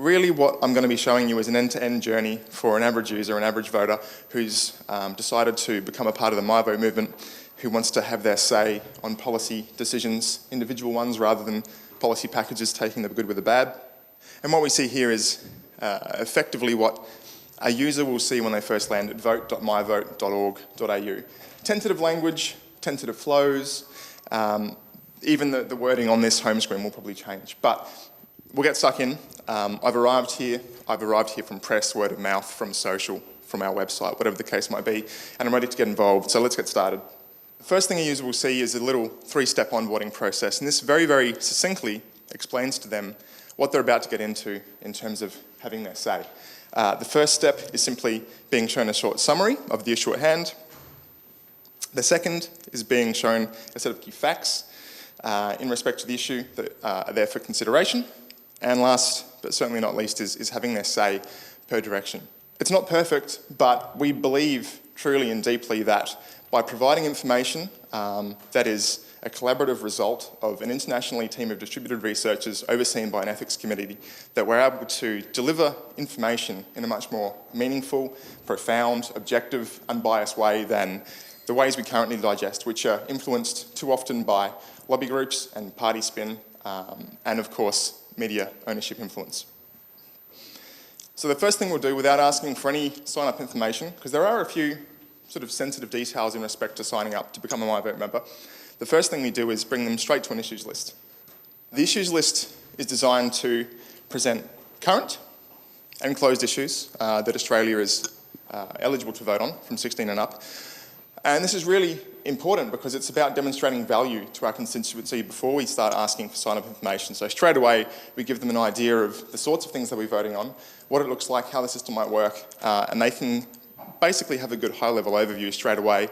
Really what I'm going to be showing you is an end-to-end journey for an average user, an average voter who's decided to become a part of the MiVote movement, who wants to have their say on policy decisions, individual ones rather than policy packages taking the good with the bad. And what we see here is effectively what a user will see when they first land at vote.mivote.org.au. Tentative language, tentative flows, even the wording on this home screen will probably change. But we'll get stuck in. I've arrived here from press, word of mouth, from social, from our website, whatever the case might be, and I'm ready to get involved, so let's get started. The first thing a user will see is a little three-step onboarding process, and this very, very succinctly explains to them what they're about to get into in terms of having their say. The first step is simply being shown a short summary of the issue at hand. The second is being shown a set of key facts in respect to the issue that are there for consideration. And last, but certainly not least, is having their say per direction. It's not perfect, but we believe truly and deeply that by providing information that is a collaborative result of an internationally team of distributed researchers overseen by an ethics committee, that we're able to deliver information in a much more meaningful, profound, objective, unbiased way than the ways we currently digest, which are influenced too often by lobby groups and party spin, and of course, media ownership influence. So the first thing we'll do, without asking for any sign-up information, because there are a few sort of sensitive details in respect to signing up to become a MiVote member, the first thing we do is bring them straight to an issues list. The issues list is designed to present current and closed issues that Australia is eligible to vote on from 16 and up. And this is really important because it's about demonstrating value to our constituency before we start asking for sign-up information. So straight away, we give them an idea of the sorts of things that we're voting on, what it looks like, how the system might work, and they can basically have a good high-level overview straight away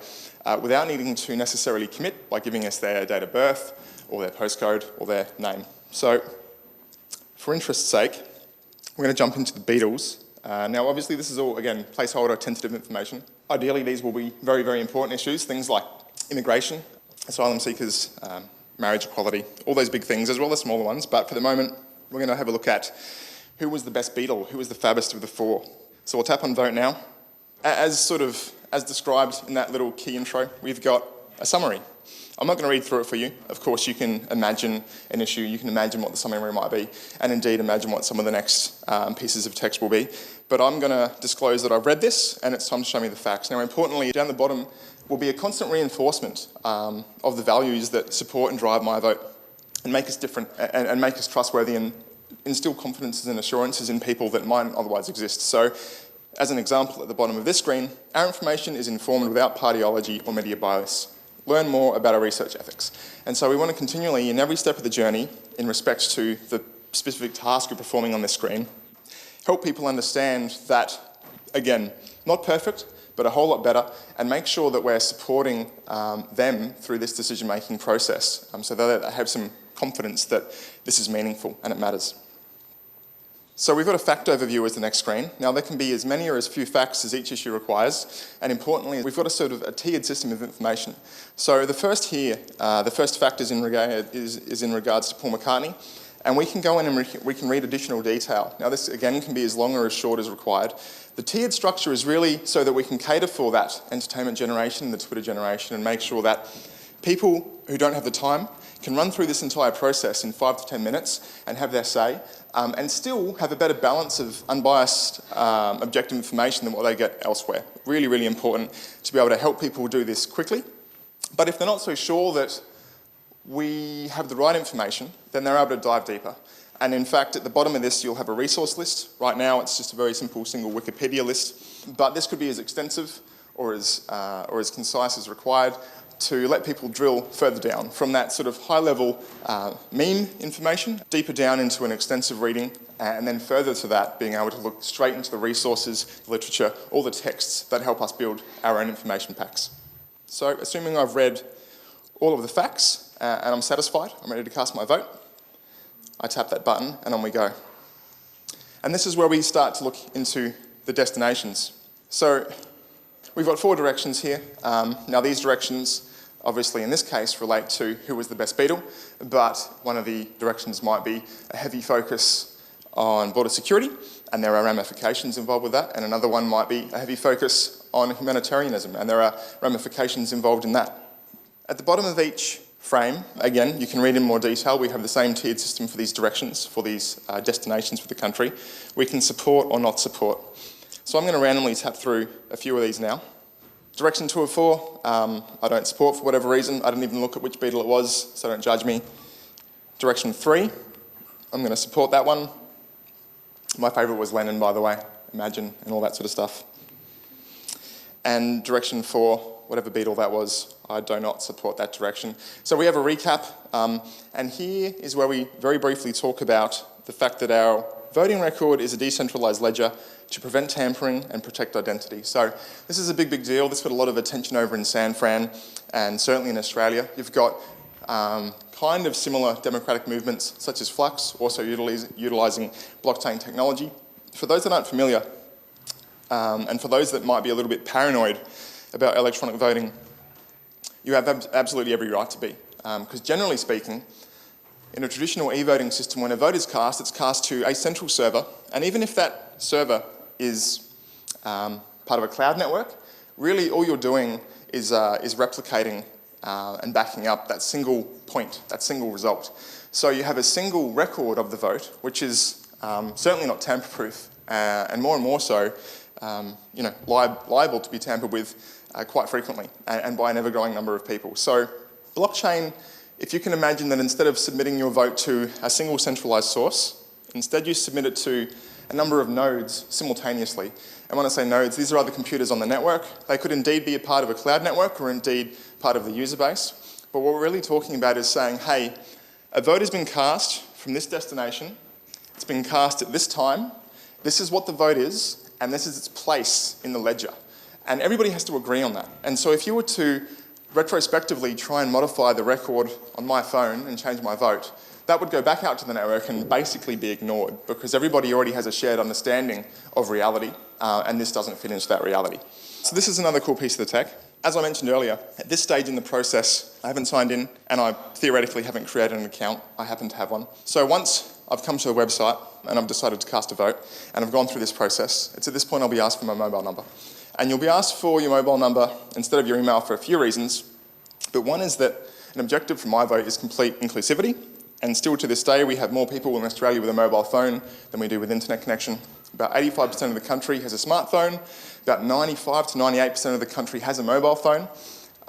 without needing to necessarily commit by giving us their date of birth or their postcode or their name. So for interest's sake, we're going to jump into the Beatles. Now obviously this is all, again, placeholder, tentative information. Ideally these will be very, very important issues, things like immigration, asylum seekers, marriage equality, all those big things, as well as smaller ones. But for the moment, we're going to have a look at who was the best Beatle, who was the fabbest of the four. So we'll tap on vote now. As described in that little key intro, we've got a summary. I'm not going to read through it for you. Of course, you can imagine an issue, you can imagine what the summary might be, and indeed imagine what some of the next pieces of text will be. But I'm going to disclose that I've read this, and it's time to show me the facts. Now, importantly, down the bottom will be a constant reinforcement of the values that support and drive MiVote and make us different and make us trustworthy and instill confidences and assurances in people that might otherwise exist. So, as an example, at the bottom of this screen, our information is informed without partiology or media bias. Learn more about our research ethics. And so we want to continually, in every step of the journey, in respect to the specific task we're performing on this screen, help people understand that, again, not perfect, but a whole lot better, and make sure that we're supporting them through this decision-making process so that they have some confidence that this is meaningful and it matters. So we've got a fact overview as the next screen. Now there can be as many or as few facts as each issue requires, and importantly, we've got a sort of a tiered system of information. So the first here, the first fact is in regards to Paul McCartney, and we can go in and we can read additional detail. Now this again can be as long or as short as required. The tiered structure is really so that we can cater for that entertainment generation, the Twitter generation, and make sure that people who don't have the time can run through this entire process in 5 to 10 minutes and have their say, and still have a better balance of unbiased, objective information than what they get elsewhere. Really, really important to be able to help people do this quickly. But if they're not so sure that we have the right information, then they're able to dive deeper. And in fact, at the bottom of this, you'll have a resource list. Right now, it's just a very simple single Wikipedia list, but this could be as extensive or as concise as required to let people drill further down from that sort of high-level meme information, deeper down into an extensive reading, and then further to that, being able to look straight into the resources, the literature, all the texts that help us build our own information packs. So, assuming I've read all of the facts and I'm satisfied, I'm ready to cast my vote, I tap that button and on we go. And this is where we start to look into the destinations. So, we've got 4 directions here. Now these directions, obviously in this case, relate to who was the best Beatle, but one of the directions might be a heavy focus on border security, and there are ramifications involved with that, and another one might be a heavy focus on humanitarianism, and there are ramifications involved in that. At the bottom of each frame, again, you can read in more detail, we have the same tiered system for these directions, for these destinations for the country. We can support or not support. So I'm going to randomly tap through a few of these now. Direction 2 of 4, I don't support for whatever reason. I didn't even look at which beetle it was, so don't judge me. Direction 3, I'm going to support that one. My favourite was Lenin, by the way, Imagine, and all that sort of stuff. And direction 4, whatever beetle that was, I do not support that direction. So we have a recap, and here is where we very briefly talk about the fact that our voting record is a decentralised ledger to prevent tampering and protect identity. So this is a big, big deal. This got a lot of attention over in San Fran, and certainly in Australia. You've got kind of similar democratic movements such as Flux, also utilising blockchain technology. For those that aren't familiar, and for those that might be a little bit paranoid about electronic voting, you have absolutely every right to be. Because generally speaking, in a traditional e-voting system, when a vote is cast, it's cast to a central server, and even if that server is part of a cloud network, really all you're doing is replicating and backing up that single point, that single result. So you have a single record of the vote, which is certainly not tamper-proof, and more so, liable to be tampered with quite frequently, and by an ever-growing number of people. So blockchain, if you can imagine that instead of submitting your vote to a single centralised source, instead you submit it to a number of nodes simultaneously. And when I say nodes, these are other computers on the network. They could indeed be a part of a cloud network or indeed part of the user base. But what we're really talking about is saying, hey, a vote has been cast from this destination, it's been cast at this time, this is what the vote is, and this is its place in the ledger. And everybody has to agree on that. And so if you were to retrospectively try and modify the record on my phone and change my vote, that would go back out to the network and basically be ignored because everybody already has a shared understanding of reality, and this doesn't fit into that reality. So this is another cool piece of the tech. As I mentioned earlier, at this stage in the process, I haven't signed in and I theoretically haven't created an account. I happen to have one. So once I've come to the website and I've decided to cast a vote and I've gone through this process, it's at this point I'll be asked for my mobile number. And you'll be asked for your mobile number instead of your email for a few reasons, but one is that an objective for MiVote is complete inclusivity, and still to this day we have more people in Australia with a mobile phone than we do with internet connection. About 85% of the country has a smartphone, about 95 to 98% of the country has a mobile phone,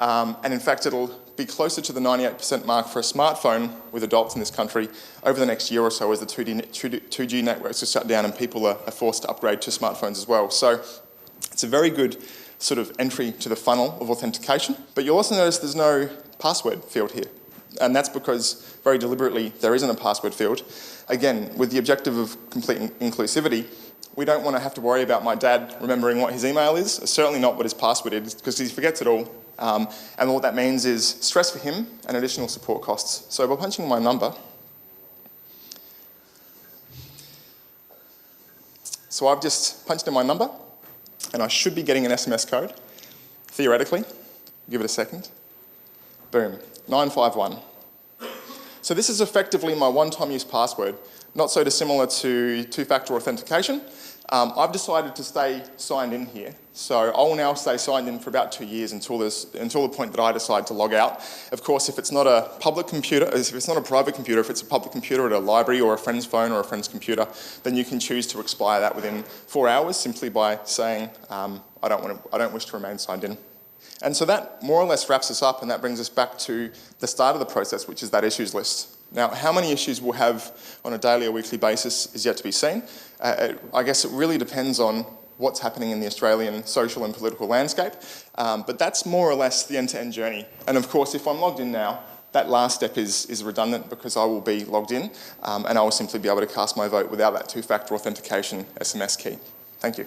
and in fact it'll be closer to the 98% mark for a smartphone with adults in this country over the next year or so as the 2G networks are shut down and people are forced to upgrade to smartphones as well. So it's a very good sort of entry to the funnel of authentication. But you'll also notice there's no password field here. And that's because, very deliberately, there isn't a password field. Again, with the objective of complete inclusivity, we don't want to have to worry about my dad remembering what his email is, certainly not what his password is, because he forgets it all. And what that means is stress for him and additional support costs. So by punching my number, so I've just punched in my number, and I should be getting an SMS code, theoretically. Give it a second. Boom, 951. So this is effectively my one-time use password, not so dissimilar to two-factor authentication. I've decided to stay signed in here, so I will now stay signed in for about 2 years until the point that I decide to log out. Of course, if it's not a public computer, if it's not a private computer, if it's a public computer at a library or a friend's phone or a friend's computer, then you can choose to expire that within 4 hours simply by saying, I don't wish to remain signed in. And so that more or less wraps us up, and that brings us back to the start of the process, which is that issues list. Now, how many issues we'll have on a daily or weekly basis is yet to be seen. I guess it really depends on what's happening in the Australian social and political landscape, but that's more or less the end-to-end journey. And of course, if I'm logged in now, that last step is redundant because I will be logged in, and I will simply be able to cast my vote without that two-factor authentication SMS key. Thank you.